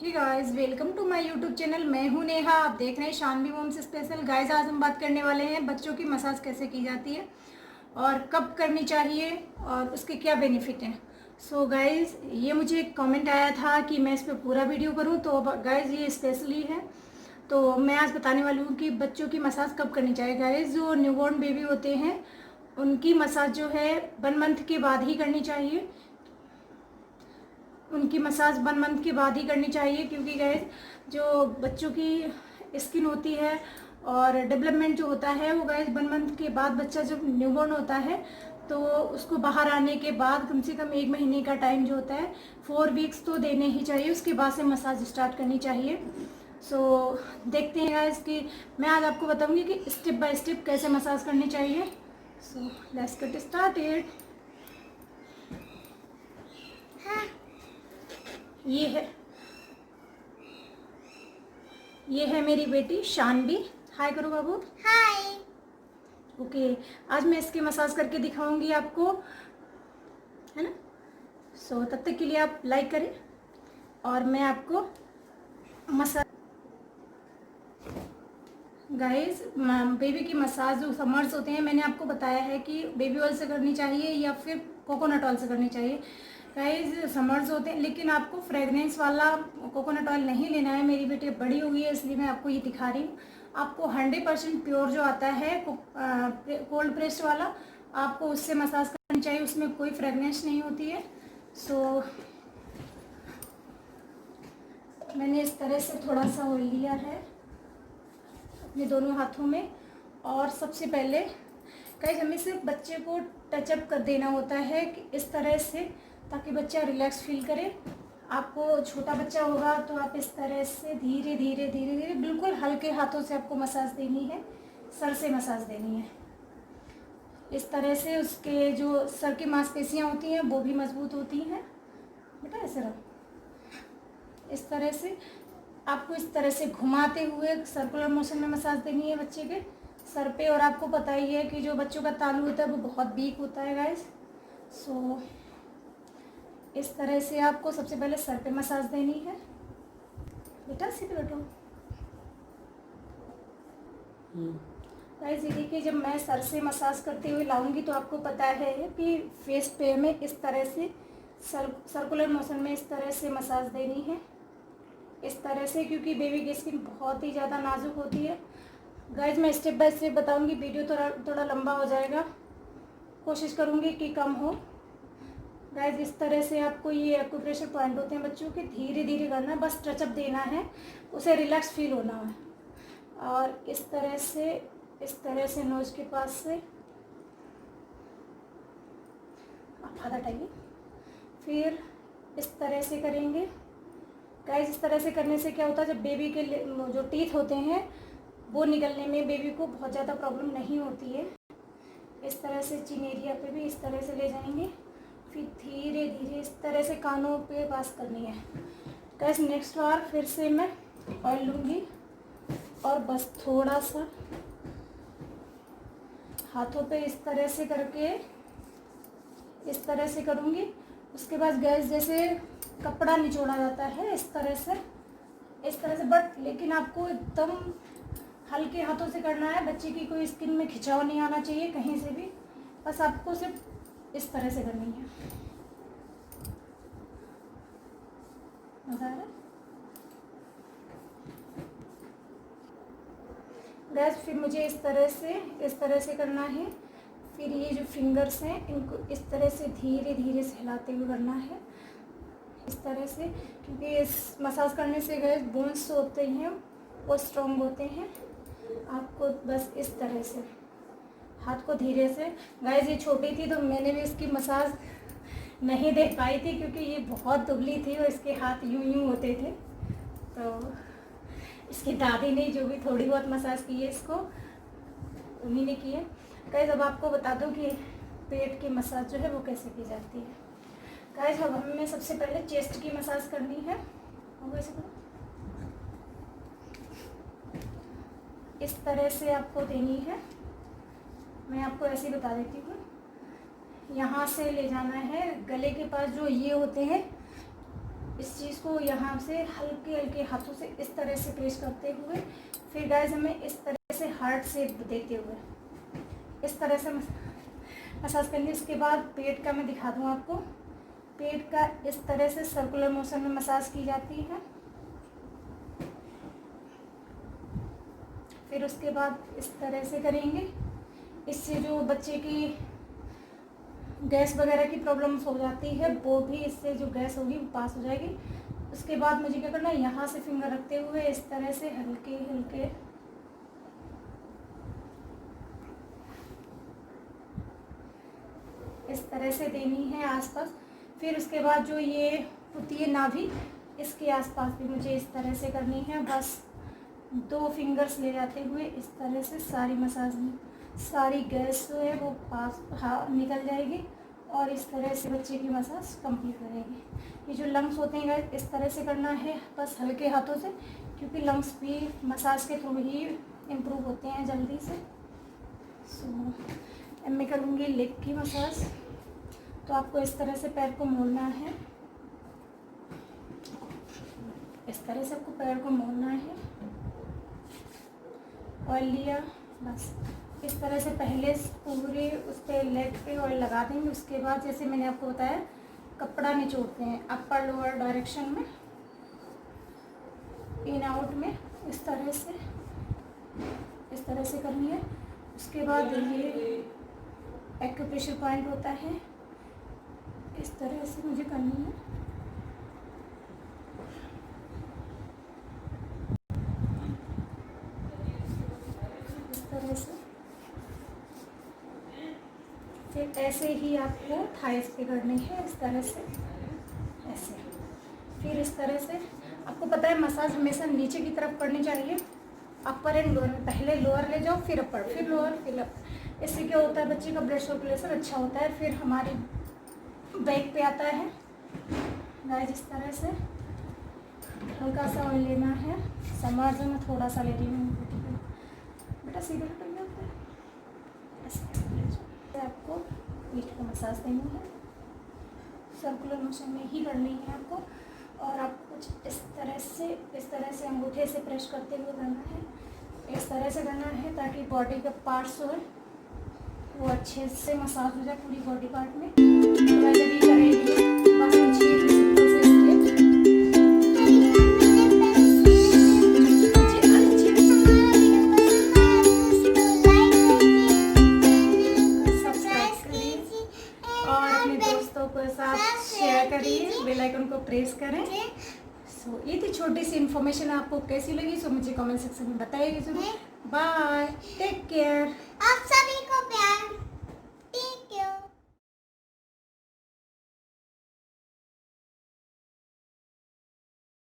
Hey guys, welcome to my YouTube channel. मैं हूं नेहा। आप देख रहे हैं शानवी मोम्स स्पेशल। गाइस, आज हम बात करने वाले हैं बच्चों की मसाज कैसे की जाती है और कब करनी चाहिए और उसके क्या बेनिफिट हैं। सो गाइस, ये मुझे एक कमेंट आया था कि मैं इस पर पूरा वीडियो करूं, तो गाइस ये स्पेशली है। तो मैं आज बताने वाली हूँ कि बच्चों की मसाज कब करनी चाहिए। गाइस, जो न्यूबॉर्न बेबी होते हैं उनकी मसाज जो है 1 मंथ के बाद ही करनी चाहिए। उनकी मसाज 1 मंथ के बाद ही करनी चाहिए, क्योंकि गाइस जो बच्चों की स्किन होती है और डेवलपमेंट जो होता है वो गाइस 1 मंथ के बाद, बच्चा जब न्यूबॉर्न होता है तो उसको बाहर आने के बाद कम से कम 1 महीने का टाइम जो होता है, 4 वीक्स तो देने ही चाहिए। उसके बाद से मसाज स्टार्ट करनी चाहिए। सो देखते हैं गाइस कि मैं आज आपको बताऊंगी कि स्टेप बाय स्टेप कैसे मसाज करनी चाहिए। So let's get started. ये है ये है मेरी बेटी शानवी। हाय करो बाबू। हाय। ओके, आज मैं इसकी मसाज करके दिखाऊंगी आपको, है ना। सो तब तक के लिए आप लाइक करें और मैं आपको मसाज। गाइस, बेबी की मसाज जो समर्स होते हैं, मैंने आपको बताया है कि बेबी ऑयल से करनी चाहिए या फिर कोकोनट ऑयल से करनी चाहिए। गाइस, समर्स होते हैं लेकिन आपको फ्रेगनेंस वाला कोकोनट ऑयल नहीं लेना है। मेरी बेटी बड़ी हो गई है इसलिए मैं आपको ये दिखा रही हूँ। आपको 100% प्योर जो आता है कोल्ड प्रेस्ड वाला, आपको उससे मसाज करनी चाहिए। उसमें कोई फ्रेगनेंस नहीं होती है। सो मैंने इस तरह से थोड़ा सा ऑयल लिया है अपने दोनों हाथों में, और सबसे पहले गाइस हमें सिर्फ बच्चे को टचअप कर देना होता है कि इस तरह से, ताकि बच्चा रिलैक्स फील करे। आपको छोटा बच्चा होगा तो आप इस तरह से धीरे धीरे धीरे धीरे बिल्कुल हल्के हाथों से आपको मसाज देनी है, सर से मसाज देनी है। इस तरह से उसके जो सर की मांसपेशियां होती हैं वो भी मजबूत होती हैं। बेटा ऐसे रहो। इस तरह से आपको इस तरह से घुमाते हुए सर्कुलर मोशन में मसाज देनी है बच्चे के सर पे। और आपको पता ही है कि जो बच्चों का तालू होता है वो बहुत वीक होता है गाइस। सो इस तरह से आपको सबसे पहले सर पे मसाज देनी है। बेटा सीधे बैठो। गाइस, ये देखिए, जब मैं सर से मसाज करते हुए लाऊंगी तो आपको पता है कि फेस पे में इस तरह से सर्कुलर मोशन में इस तरह से मसाज देनी है, इस तरह से, क्योंकि बेबी की स्किन बहुत ही ज़्यादा नाजुक होती है। गाइज, मैं स्टेप बाय स्टेप बताऊंगी, वीडियो थोड़ा लंबा हो जाएगा, कोशिश करूंगी कि कम हो। गाइज, इस तरह से आपको ये एक्यूप्रेशर पॉइंट होते हैं बच्चों के, धीरे धीरे करना है, बस टचअप देना है, उसे रिलैक्स फील होना है। और इस तरह से नोज के पास से आप हाथ हटाइए, फिर इस तरह से करेंगे। गाइस, इस तरह से करने से क्या होता है, जब बेबी के जो टीथ होते हैं वो निकलने में बेबी को बहुत ज़्यादा प्रॉब्लम नहीं होती है। इस तरह से चिन एरिया पे भी इस तरह से ले जाएंगे, फिर धीरे धीरे इस तरह से कानों पे पास करनी है। गाइस, नेक्स्ट बार फिर से मैं ऑयल लूँगी और बस थोड़ा सा हाथों पे इस तरह से करके इस तरह से करूँगी। उसके बाद गैस जैसे कपड़ा निचोड़ा जाता है इस तरह से, बट लेकिन आपको एकदम हल्के हाथों से करना है। बच्चे की कोई स्किन में खिंचाव नहीं आना चाहिए कहीं से भी, बस आपको सिर्फ इस तरह से करनी है। मजा आ रहा है गैस। फिर मुझे इस तरह से करना है। फिर ये जो फिंगर्स हैं इनको इस तरह से धीरे धीरे से हिलाते हुए करना है, इस तरह से, क्योंकि इस मसाज करने से गैस बोन्स होते हैं वो स्ट्रॉन्ग होते हैं। आपको बस इस तरह से हाथ को धीरे से। गैस, ये छोटी थी तो मैंने भी इसकी मसाज नहीं दे पाई थी, क्योंकि ये बहुत दुबली थी और इसके हाथ यूं यूं होते थे। तो इसकी दादी ने जो भी थोड़ी बहुत मसाज की है इसको, उन्हीं ने की है। गाइस, अब आपको बता दूं कि पेट की मसाज जो है वो कैसे की जाती है। गाइस, अब हमें सबसे पहले चेस्ट की मसाज करनी है। ऐसे करो, इस तरह से आपको देनी है। मैं आपको ऐसे ही बता देती हूँ। यहाँ से ले जाना है गले के पास, जो ये होते हैं इस चीज़ को यहाँ से हल्के हल्के हाथों से इस तरह से प्रेस करते हुए, फिर गाइस हमें इस तरह से हार्ट शेप देते हुए इस तरह से मसाज करनी। उसके बाद पेट का मैं दिखा दूँ आपको। पेट का इस तरह से सर्कुलर मोशन में मसाज की जाती है। फिर उसके बाद इस तरह से करेंगे। इससे जो बच्चे की गैस वगैरह की प्रॉब्लम्स हो जाती है वो भी, इससे जो गैस होगी वो पास हो जाएगी। उसके बाद मुझे क्या करना है, यहाँ से फिंगर रखते हुए इस तरह से हल्के हल्के इस तरह से देनी है आसपास। फिर उसके बाद जो ये होती है नाभि, इसके आसपास भी मुझे इस तरह से करनी है। बस 2 फिंगर्स ले जाते हुए इस तरह से सारी मसाज में सारी गैस जो है वो पास निकल जाएगी और इस तरह से बच्चे की मसाज कंप्लीट करेंगे। ये जो लंग्स होते हैं इस तरह से करना है बस हल्के हाथों से, क्योंकि लंग्स भी मसाज के थ्रू ही इम्प्रूव होते हैं जल्दी से। अब मैं करूँगी लेग की मसाज। तो आपको इस तरह से पैर को मोड़ना है, इस तरह से आपको पैर को मोड़ना है। ऑयल लिया, बस इस तरह से पहले पूरे उस पर लेग पे ऑयल लगा देंगे। उसके बाद जैसे मैंने आपको बताया कपड़ा निचोड़ते हैं अपर लोअर डायरेक्शन में, इन आउट में, इस तरह से करनी है। उसके बाद ये एक्यूप्रेशर पॉइंट होता है, इस तरह से मुझे करनी है। इस तरह से फिर ऐसे ही आपको थाइस पे करनी है, इस तरह से ऐसे। फिर इस तरह से आपको पता है मसाज हमेशा नीचे की तरफ करनी चाहिए, अपर एंड लोअर में। पहले लोअर ले जाओ, फिर अपर, फिर लोअर, फिर अपर। इससे क्या होता है, बच्चे का ब्लड सर्कुलेशन अच्छा होता है। फिर हमारी बैक पे आता है गाइस, इस तरह से हल्का सा ऑयल लेना है। समझ में थोड़ा सा ले रही हूँ बेटा, सीधे कर जाता है। आपको पीठ को मसाज देनी है, सर्कुलर मोशन में ही करनी है आपको। और आपको कुछ इस तरह से अंगूठे से प्रेस करते हुए करना है, इस तरह से करना है ताकि बॉडी का पार्ट्स हो वो अच्छे से मसाज हो जाए पूरी बॉडी पार्ट में। तो वैसे भी करेंगे बस शेयर करिए, बेल आइकन को प्रेस करें। ये थी छोटी सी इन्फॉर्मेशन, आपको कैसी लगी सो मुझे कमेंट सेक्शन में बताइएगा जरूर। बाय, टेक केयर आप सभी।